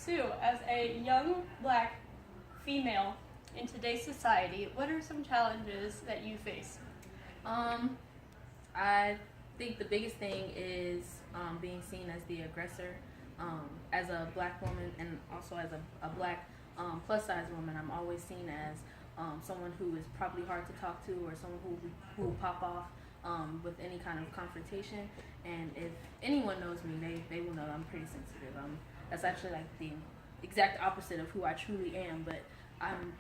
Sue, as a young black female in today's society, what are some challenges that you face? I think the biggest thing is being seen as the aggressor. As a black woman and also as a black plus size woman, I'm always seen as someone who is probably hard to talk to or someone who will pop off with any kind of confrontation. And if anyone knows me, they will know I'm pretty sensitive. That's actually like the exact opposite of who I truly am, but I'm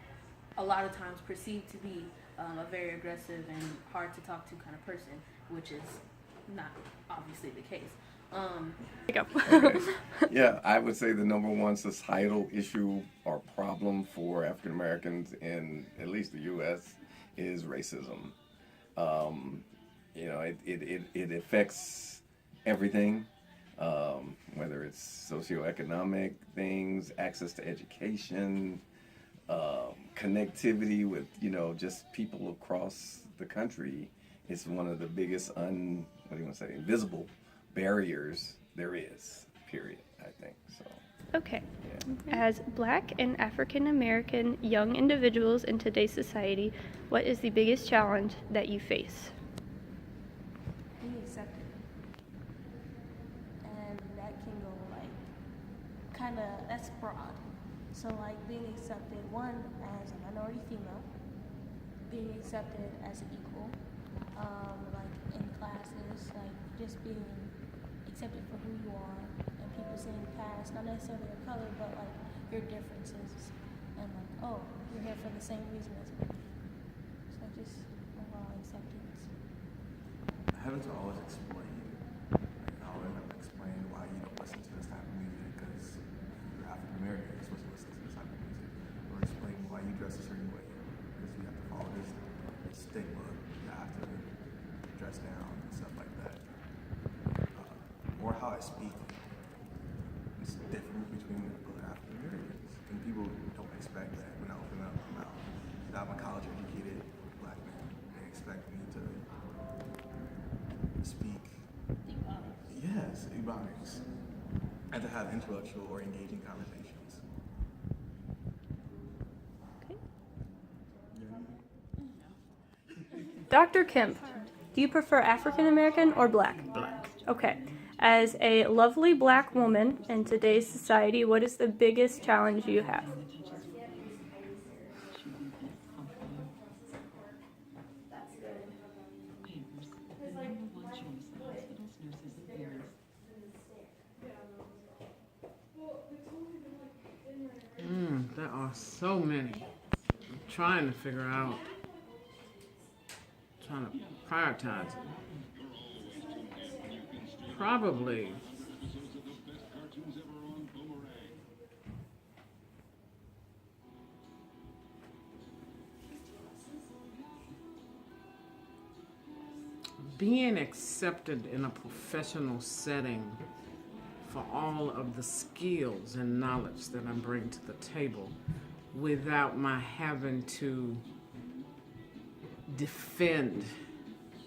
a lot of times perceived to be a very aggressive and hard to talk to kind of person, which is not obviously the case. Okay. Yeah, I would say the number one societal issue or problem for African Americans in at least the U.S. is racism. It affects everything, whether it's socioeconomic things, access to education, connectivity with just people across the country. It's one of the biggest invisible barriers there is, period, I think. So Okay. yeah. As black and African American young individuals in today's society, what is the biggest challenge that you face? Being accepted. And that can go that's broad. So being accepted, one, as a minority female, being accepted as an equal, in classes, just being accepted for who you are, and people saying past, not necessarily your color, but your differences, and oh, you're here for the same reason as me. So just overall acceptance. Having to always explain, I always have to explain why you don't listen to this type of music because you're African American, you're supposed to listen to this type of music, or explain why you dress a certain way because you have to follow this stigma, you have to dress down and stuff like that. Or how I speak is different between other African Americans, and people don't expect that when I open up my mouth. I'm a college educated black man. They expect me to speak, yes, Ebonics, and to have intellectual or engaging conversations. Dr. Kemp, do you prefer African American or black? Black. Okay. As a lovely black woman in today's society, what is the biggest challenge you have? There are so many. I'm trying to figure out, trying to prioritize it. Probably being accepted in a professional setting for all of the skills and knowledge that I bring to the table without my having to defend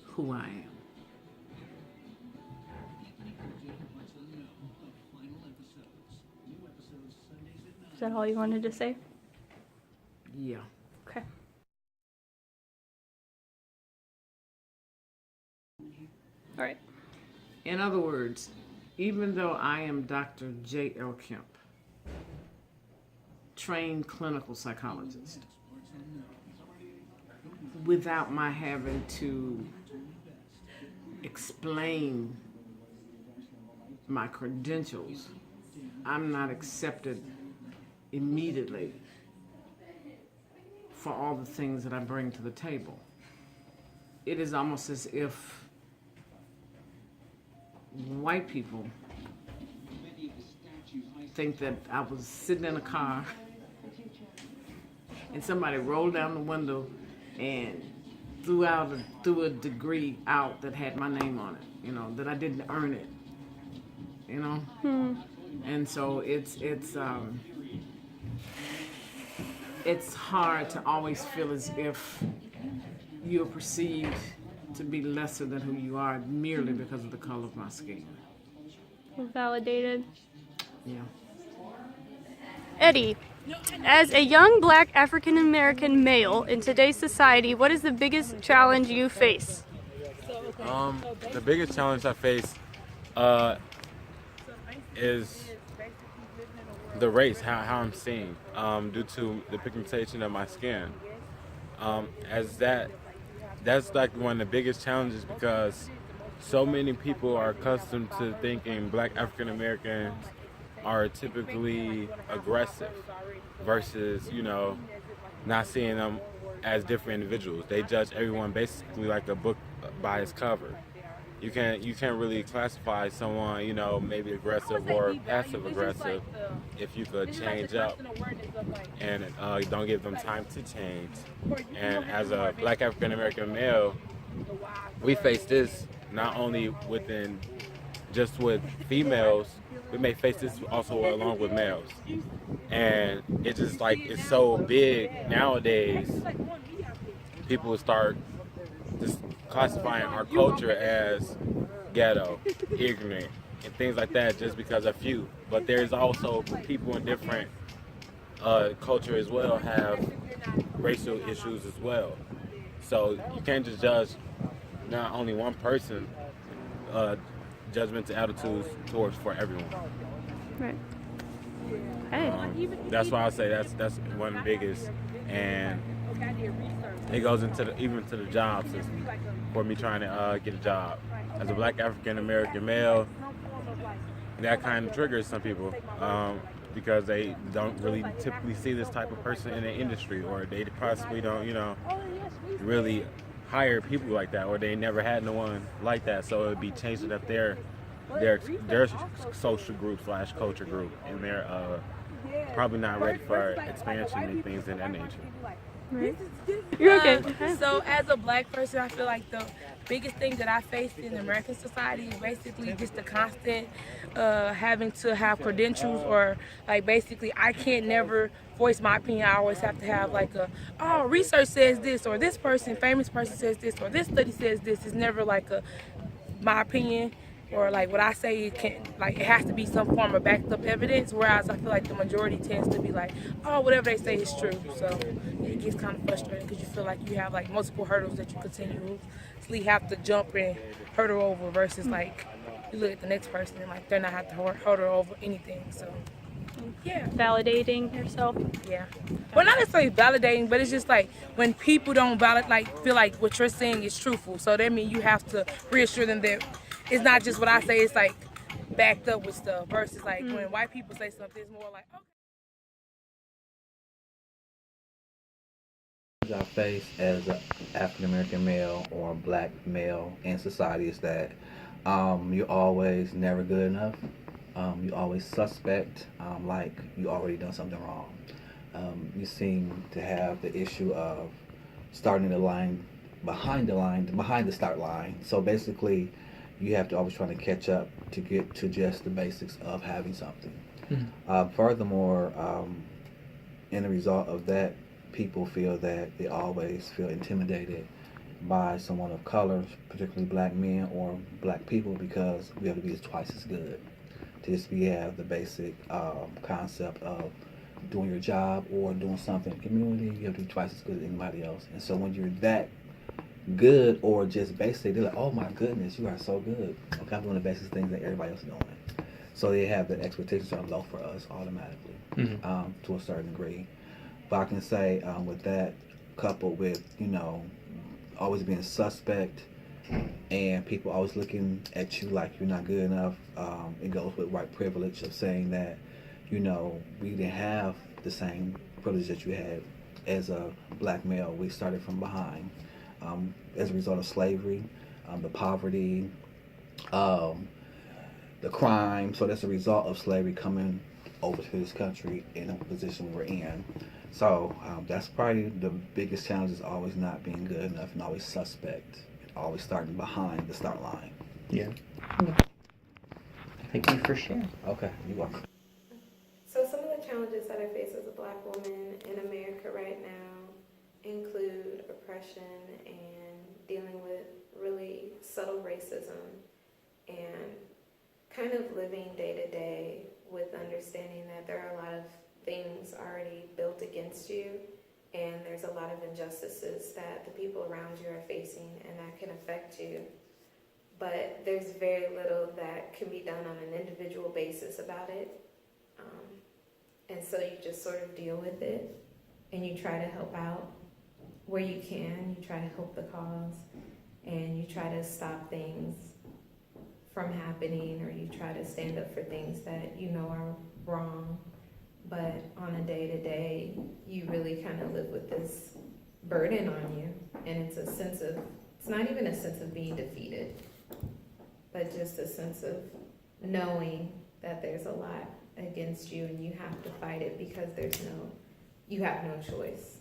who I am. Is that all you wanted to say? Yeah. Okay. All right. In other words, even though I am Dr. J.L. Kemp, trained clinical psychologist, without my having to explain my credentials, I'm not accepted immediately for all the things that I bring to the table. It is almost as if white people think that I was sitting in a car and somebody rolled down the window and threw a degree out that had my name on it, that I didn't earn it, And so it's hard to always feel as if you're perceived to be lesser than who you are merely because of the color of my skin. Validated. Yeah. Eddie, as a young black African American male in today's society, what is the biggest challenge you face? The biggest challenge I face is the race, how I'm seen, due to the pigmentation of my skin. That's like one of the biggest challenges because so many people are accustomed to thinking black African Americans are typically aggressive versus, not seeing them as different individuals. They judge everyone basically like a book by its cover. You can't really classify someone, maybe aggressive or passive aggressive if you could change up and don't give them time to change. And as a black African American male, we face this not only just with females, we may face this also along with males. And it's just like, it's so big nowadays, people start just classifying our culture as ghetto, ignorant, and things like that just because a few. But there's also people in different culture as well have racial issues as well. So you can't just judge not only one person, judgmental attitudes towards for everyone. Right. Hey. That's why I say that's one of the biggest, and it goes into even to the job system for me trying to get a job as a black African American male. That kind of triggers some people because they don't really typically see this type of person in the industry, or they possibly don't, really hire people like that, or they never had no one like that. So it would be changing up their social group / culture group, and they're probably not ready for expansion and things in that nature. Right. You're okay. So as a black person, I feel like the biggest thing that I faced in American society is basically just the constant having to have credentials, or like basically I can't never voice my opinion. I always have to have like research says this, or this famous person says this, or this study says this. It's never like my opinion, or like what I say, it has to be some form of backed up evidence, whereas I feel like the majority tends to be like, whatever they say is true. So it gets kind of frustrating because you feel like you have like multiple hurdles that you continuously have to jump and hurdle over, versus like you look at the next person and like they're not have to hurdle over anything. So yeah. Validating yourself. Yeah. Well, not necessarily validating, but it's just like when people don't feel like what you're saying is truthful. So that means you have to reassure them that it's not just what I say, it's like backed up with stuff, versus like when white people say something, it's more like, okay. I face as an African American male or a black male in society is that you're always never good enough. You always suspect, like you already done something wrong. You seem to have the issue of starting the line behind the start line. So basically, you have to always try to catch up to get to just the basics of having something. Furthermore, in the result of that, people feel that they always feel intimidated by someone of color, particularly black men or black people, because we have to be twice as good. We have the basic concept of doing your job or doing something in the community, you have to be twice as good as anybody else. And so when you're that good, or just basic, they're like, oh my goodness, you are so good. Okay, I'm doing the basic things that everybody else is doing. So they have the expectations are low for us automatically, to a certain degree. But I can say with that, coupled with, always being suspect, and people always looking at you like you're not good enough, it goes with white privilege of saying that, we didn't have the same privilege that you had as a black male. We started from behind as a result of slavery, the poverty, the crime. So that's a result of slavery coming over to this country in a position we're in. So that's probably the biggest challenge, is always not being good enough and always suspect, always starting behind the start line. Yeah. Thank you for sharing. Okay, you're welcome. So some of the challenges that I face as a black woman in America right now include oppression and dealing with really subtle racism, and kind of living day to day with understanding that there are a lot of things already built against you, and there's a lot of injustices that the people around you are facing, and that can affect you. But there's very little that can be done on an individual basis about it. And so you just sort of deal with it, and you try to help out where you can. You try to help the cause, and you try to stop things from happening, or you try to stand up for things that you know are wrong. But on a day-to-day, you really kind of live with this burden on you, and it's a sense of, it's not even a sense of being defeated, but just a sense of knowing that there's a lot against you, and you have to fight it because you have no choice.